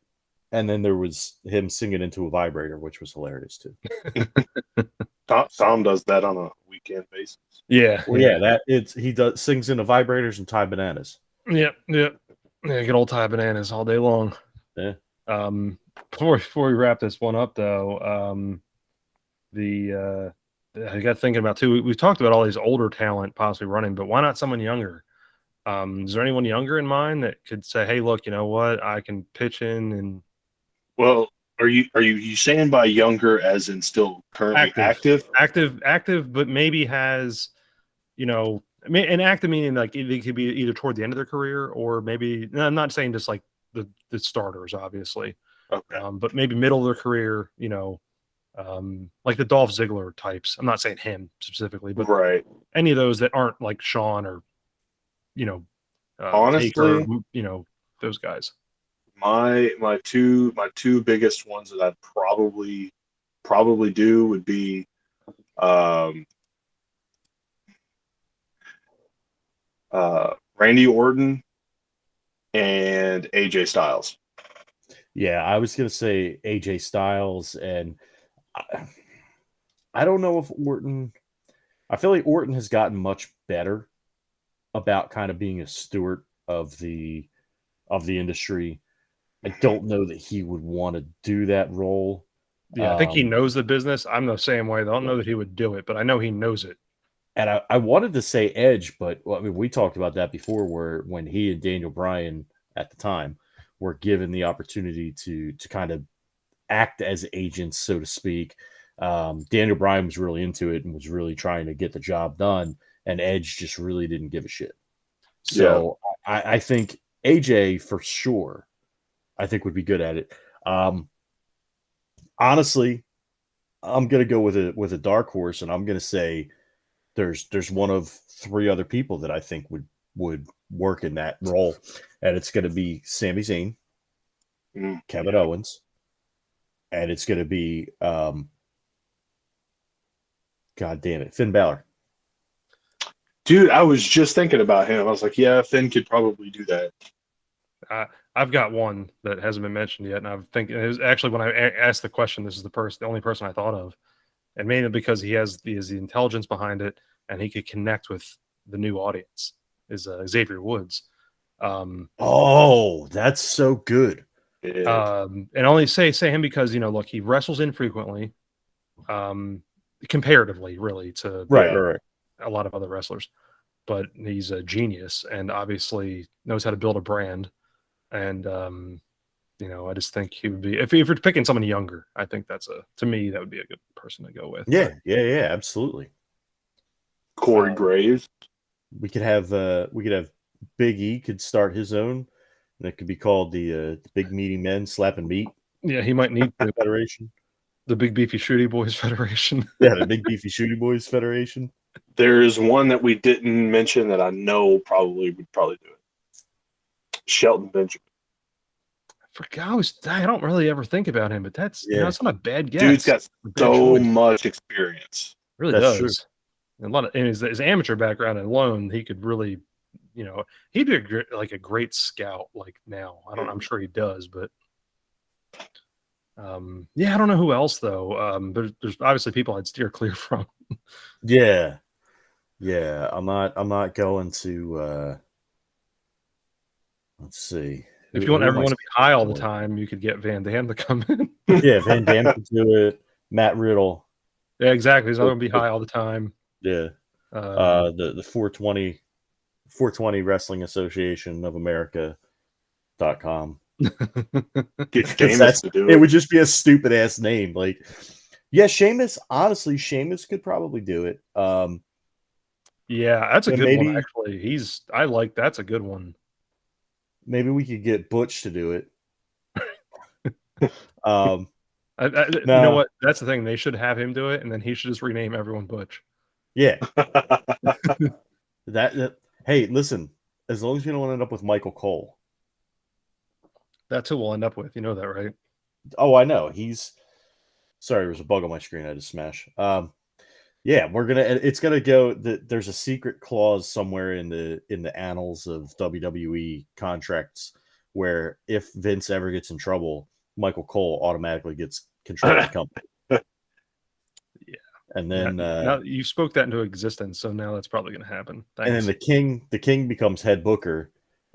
And then there was him singing into a vibrator, which was hilarious too. Tom does that on a weekend basis. Yeah. Well, yeah, he sings into vibrators and Thai bananas. Yep. Yeah, good old Thai bananas all day long. Yeah. Before we wrap this one up though, I got thinking about too. We've talked about all these older talent possibly running, but why not someone younger? Is there anyone younger in mind that could say, "Hey, look, you know what? I can pitch in and." Well, are you saying by younger as in still currently active? Active, but maybe has, and active meaning like it could be either toward the end of their career or maybe. No, I'm not saying just like the starters, obviously. Okay. But maybe middle of their career, like the Dolph Ziggler types. I'm not saying him specifically, but right. Any of those that aren't like Shawn or, honestly, Taker, those guys. My two biggest ones that I'd probably do would be Randy Orton and AJ Styles. Yeah, I was gonna say AJ Styles, and I don't know if Orton. I feel like Orton has gotten much better about kind of being a steward of the industry. I don't know that he would want to do that role. Yeah, I think he knows the business. I'm the same way. I don't know that he would do it, but I know he knows it. And I wanted to say Edge, but I mean, we talked about that before, where when he and Daniel Bryan at the time were given the opportunity to kind of act as agents, so to speak. Daniel Bryan was really into it and was really trying to get the job done, and Edge just really didn't give a shit. So yeah. I think AJ for sure, I think would be good at it. Honestly, I'm gonna go with a dark horse, and I'm gonna say there's one of 3 other people that I think would work in that role, and it's gonna be Sami Zayn, Kevin Owens, and it's gonna be God damn it, Finn Balor. Dude, I was just thinking about him. I was like, yeah, Finn could probably do that. I've got one that hasn't been mentioned yet, and I'm thinking it was actually when I asked the question, this is the only person I thought of, and mainly because he has the intelligence behind it, and he could connect with the new audience. is Xavier Woods. Oh, that's so good. And I only say him because, you know, look, he wrestles infrequently, comparatively, really, to Right. a lot of other wrestlers. But he's a genius and obviously knows how to build a brand. And you know, I just think he would be, if you're picking someone younger, I think to me, that would be a good person to go with. Yeah, absolutely. Corey Graves. We could have Big E could start his own, and it could be called the Big Meaty Men Slapping Meat. Yeah, he might need the Federation. The Big Beefy Shooty Boys Federation. Yeah, the Big Beefy Shooty Boys Federation. There's one that we didn't mention that I know would probably do it. Shelton Benjamin. I forgot. I don't really ever think about him, but that's not a bad guess. Dude's got so much experience. Really that's does. True. A lot of in his amateur background alone, he could really, you know, he'd be a great scout. Like now, I'm sure he does, but yeah, I don't know who else though. There's obviously people I'd steer clear from. Yeah. I'm not going to. Let's see. If you want everyone to be high all the time, you could get Van Dam to come in. Yeah, Van Dam could do it. Matt Riddle. Yeah, exactly. He's not going to be high all the time. Yeah. The 420 Wrestling Association of America.com. Get Sheamus to do it. It would just be a stupid ass name. Like, yeah, Sheamus. Honestly, Sheamus could probably do it. Yeah, that's a good one. Actually, that's a good one. Maybe we could get Butch to do it. You know what? That's the thing. They should have him do it, and then he should just rename everyone Butch. Yeah. Hey, listen. As long as you don't end up with Michael Cole. That's who we'll end up with. You know that, right? Oh, I know. Sorry, there was a bug on my screen. I had to smash. Yeah, it's gonna go. There's a secret clause somewhere in the annals of WWE contracts where if Vince ever gets in trouble, Michael Cole automatically gets control of the company. Yeah, and then now you spoke that into existence, so now that's probably gonna happen. Thanks. And then the king becomes head booker,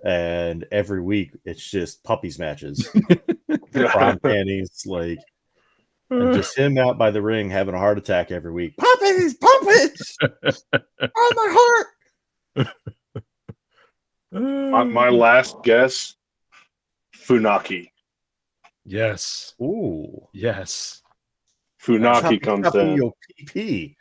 and every week it's just puppies matches, prom panties, like. And just him out by the ring having a heart attack every week. Puppies on my heart. My last guess, Funaki. Yes. Ooh. Yes. Funaki comes in. PP.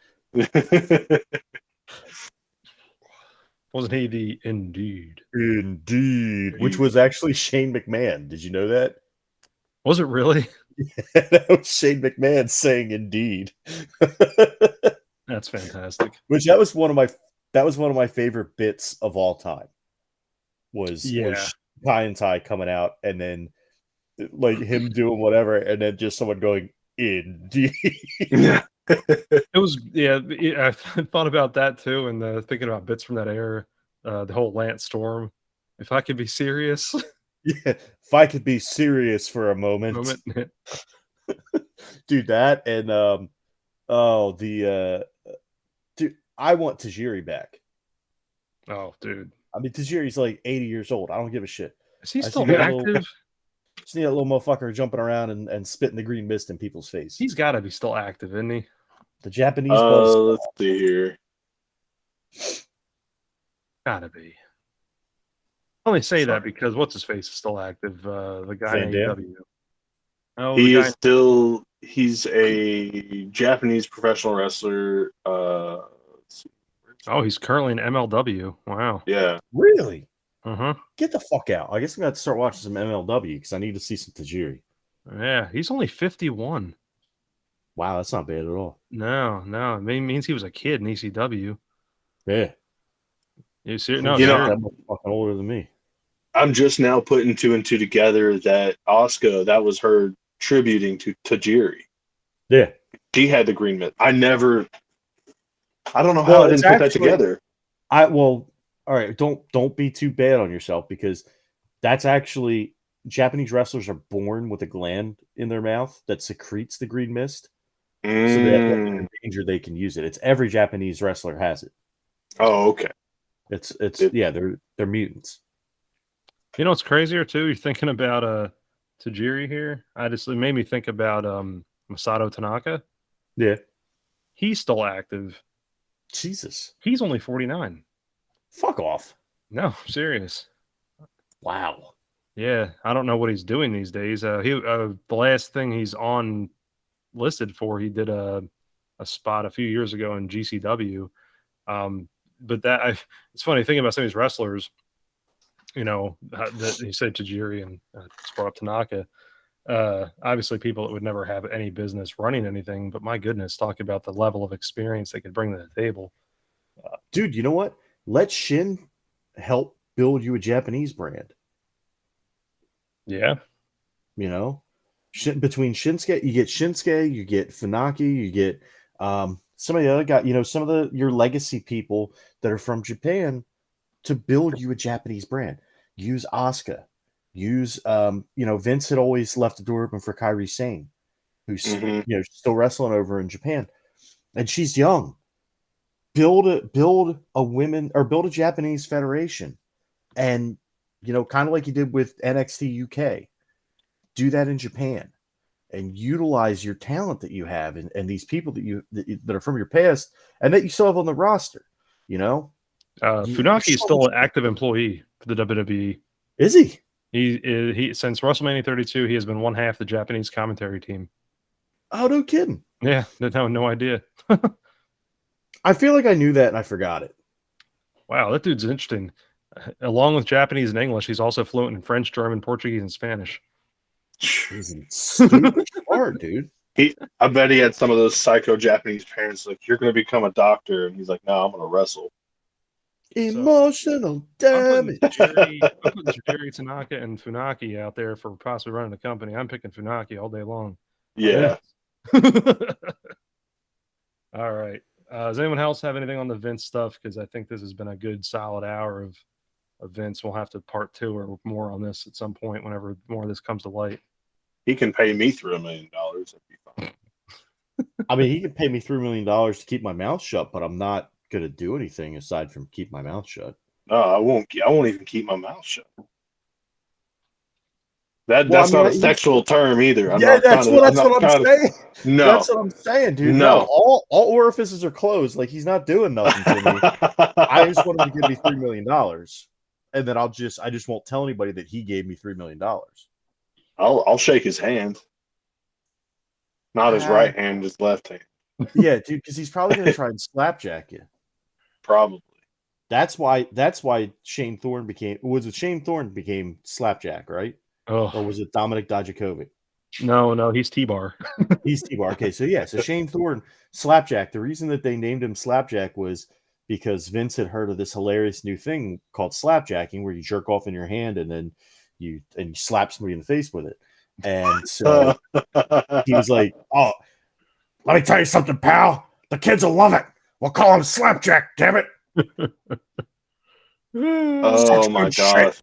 Wasn't he the Indeed? Indeed. Which was actually Shane McMahon. Did you know that? Was it really? Yeah, that was Shane McMahon saying "Indeed." That's fantastic. Which that was one of my favorite bits of all time. Was Ty and Ty coming out and then like him doing whatever and then just someone going "Indeed." It was I thought about that too, and thinking about bits from that era, the whole Lance Storm. If I could be serious. Yeah, if I could be serious for a moment. Dude, that and dude, I want Tajiri back. Oh, dude. I mean, Tajiri's like 80 years old. I don't give a shit. Is he still active? Just need a little motherfucker jumping around and spitting the green mist in people's face. He's got to be still active, isn't he? The Japanese buzz. Let's see here. Gotta be. I only say that because what's his face is still active. The guy in AEW. Oh, he's a Japanese professional wrestler. Let's see. Oh, he's currently in MLW. Wow. Yeah. Really? Uh-huh. Get the fuck out. I guess I'm going to have to start watching some MLW because I need to see some Tajiri. Yeah, he's only 51. Wow, that's not bad at all. No. It means he was a kid in ECW. Yeah. No, you're fucking older than me. I'm just now putting two and two together that Asuka, that was her tributing to Tajiri. Yeah. She had the green mist. I don't know how I didn't put that together. All right, don't be too bad on yourself because that's actually Japanese wrestlers are born with a gland in their mouth that secretes the green mist. So that in danger they can use it. It's every Japanese wrestler has it. Oh, okay. Yeah, they're mutants. You know what's crazier too? You're thinking about Tajiri here. It made me think about Masato Tanaka. Yeah. He's still active. Jesus. He's only 49. Fuck off. No, I'm serious. Wow. Yeah, I don't know what he's doing these days. The last thing he's on listed for, he did a spot a few years ago in GCW. But it's funny thinking about some of these wrestlers. You know, that he said Tajiri and brought up Tanaka. Obviously, people that would never have any business running anything, but my goodness, talk about the level of experience they could bring to the table. Dude, you know what? Let Shin help build you a Japanese brand. Yeah. You know, between Shinsuke, you get Funaki, you get some of the other guys, some of your legacy people that are from Japan to build you a Japanese brand. Use Asuka. Use, Vince had always left the door open for Kairi Sane, who's still wrestling over in Japan, and she's young. Build a Japanese federation, and kind of like you did with NXT UK. Do that in Japan, and utilize your talent that you have, and these people that are from your past, and that you still have on the roster. Funaki is still an active employee for the WWE. Is he? He since WrestleMania 32, he has been one half the Japanese commentary team. Oh, no kidding. Yeah, no idea. I feel like I knew that and I forgot it. Wow, that dude's interesting. Along with Japanese and English, he's also fluent in French, German, Portuguese, and Spanish. He's stupid smart, dude. I bet he had some of those psycho Japanese parents like, you're going to become a doctor, and he's like, no, I'm going to wrestle. Emotional damage. I'm putting Tajiri, Tanaka, and Funaki out there for possibly running the company. I'm picking Funaki all day long. Yeah. All right. Does anyone else have anything on the Vince stuff? Because I think this has been a good solid hour of Vince. We'll have to part 2 or more on this at some point whenever more of this comes to light. He can pay me $3 million. That'd be fine. I mean, he can pay me $3 million to keep my mouth shut, but I'm not going to do anything aside from keep my mouth shut. No, I won't even keep my mouth shut. That's not a sexual term either. That's what I'm saying. No, that's what I'm saying, dude. No, all orifices are closed. Like, he's not doing nothing to me. I just want him to give me $3 million, and then I just won't tell anybody that he gave me $3 million. I'll shake his hand, not his right hand, his left hand. Yeah, dude, because he's probably gonna try and slapjack you. Probably. That's why Shane Thorne became Slapjack, right? Oh. Or was it Dominic Dijakovic? No, he's T-Bar. He's T-Bar. Okay, so Shane Thorne, Slapjack. The reason that they named him Slapjack was because Vince had heard of this hilarious new thing called slapjacking, where you jerk off in your hand and then you slap somebody in the face with it. And so he was like, "Oh, let me tell you something, pal. The kids will love it. We'll call him Slapjack, damn it." Oh my god.